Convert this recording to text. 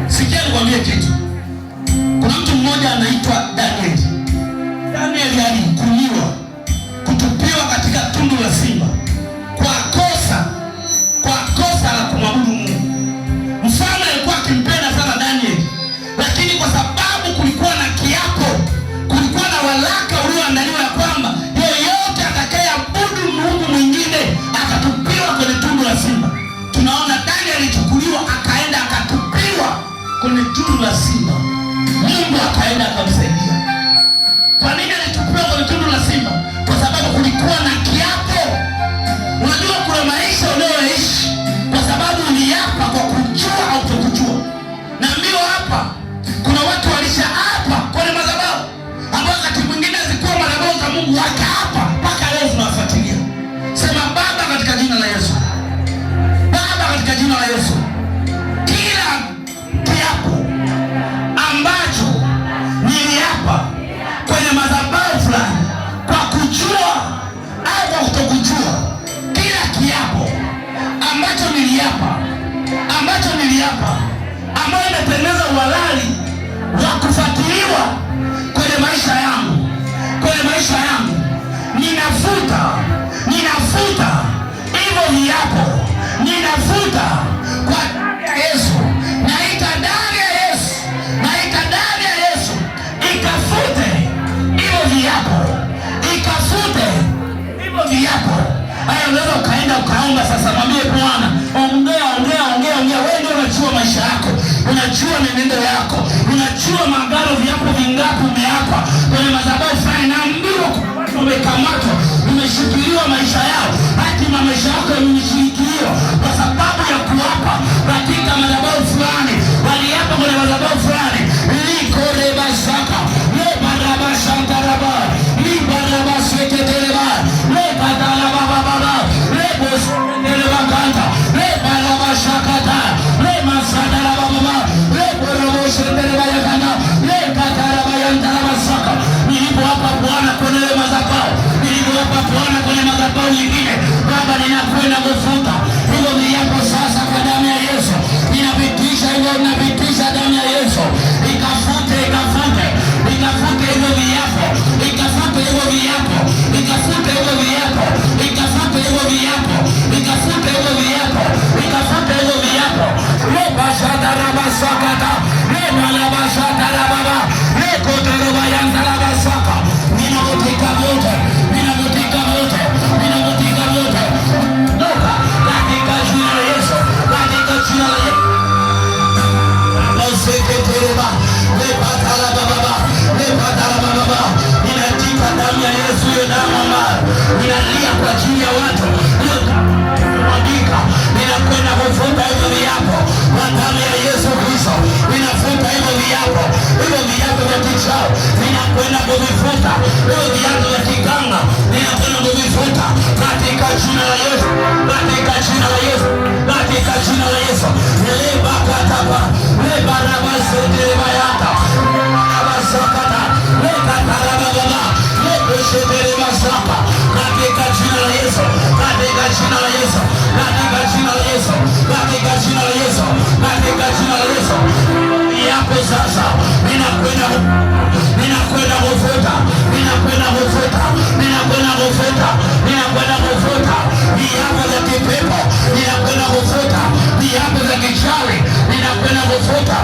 Sikia nikwambie kitu. Kuna mtu mmoja anaitwa Daniel. Daniel alihukumiwa kutupiwa katika tundu la simba kwa kosa la kumwabudu Mungu. Mfalme alikuwa akimpenda sana Daniel, lakini kwa sababu kulikuwa na kiapo, kulikuwa na walaka ulioandaliwa ya kwamba yeyote atakayeabudu Mungu mwingine akatupiwa kwenye tundu la simba. Tunaona Daniel alichukuliwa akaenda akatupiwa kwenye tundu la simba. Mungu akaenda akamsaidia. Kwa nini alitupiwa kwenye tundu la simba? Kwa sababu kulikuwa na kiapo. Unajua kuna maisha unayoishi kwa sababu uliapa kwa kujua au kutokujua. Na mbio hapa kuna watu walishaapa kwenye madhabahu ambao wakati mwingine zilikuwa madhabahu za Mungu, wakaapa mpaka leo tunafuatilia. Sema Baba katika jina la Yesu. Baba katika jina la Yesu. Kila kiapo ambacho niliapa kwenye madhabahu fulani kwa kujua au kwa kutokujua, kila kiapo ambacho niliapa ambayo imetengeneza uhalali wa kufuatiliwa kwenye maisha yangu, ninafuta hivyo viapo, ninafuta kwa damu ya Yesu. Naita damu ya Yesu ikafute hivyo viapo, Haya, unaweza ukaenda ukaomba sasa, mwambie Bwana, ongea. Wewe ndio unajua maisha yako, unajua menendo yako, unajua magano viapo vingapi umeapa kwenye madhabahu fulani. Naambiwa kwa watu wamekamatwa, umeshikiliwa maisha yao, hatima maisha yako imeshikiliwa kwa sababu ya kuapa katika madhabahu fulani. Waliapa kwenye madhabahu fulani, liko reba saka leba raba shantaraba liba raba seketeleba leba dalaba baba lebo seketeleba kanta leba raba shakata lema sadaraba baba lebo rabo seketeleba yakana leba daraba yandaraba saka. Nilipoapa Bwana kwenye madhabahu, nilipoapa Bwana kwenye madhabahu nyingine, Baba ninakwenda kufuta hivyo viapo sasa kwa damu ya Yesu. Ninapitisha hivyo, ninapitisha damu ya Yesu ikafute hivyo viapo, ikafute hivyo viapo, ikafute hivyo viapo, ikafute hivyo viapo, ikafute hivyo viapo, ikafute hivyo viapo. Leba shadaraba sakata leba laba shadaraba leko daraba yandaraba saka. Ninakutika vyote doka katika jina la Yesu, katika jina la Yesu. Seketeleba leba daraba baba leba daraba baba. Ninatika damu ya Yesu, hiyo damu ambayo ninalia kwa ajili ya watu, hiyo damu inaandika. Ninakwenda kufuta hivyo viapo kwa damu ya Yesu Kristo. Ninafuta hivyo viapo vya kichao, ninakwenda kuvifuta hivyo viapo vya kiganga, ninakwenda kuvifuta katika jina la Yesu, katika jina la Yesu, katika jina la Yesu. Leba kataba leba raba seteleba yata raba sakata leba taraba baba leba seteleba sapa, katika jina la Yesu, katika jina la Yesu, katika jina la Yesu, katika jina la Yesu, katika jina la Yesu. Yapo sasa, ninakwenda kufuta viapo vya kipepo, ninakwenda kufuta viapo vya kichawi, ninakwenda kufuta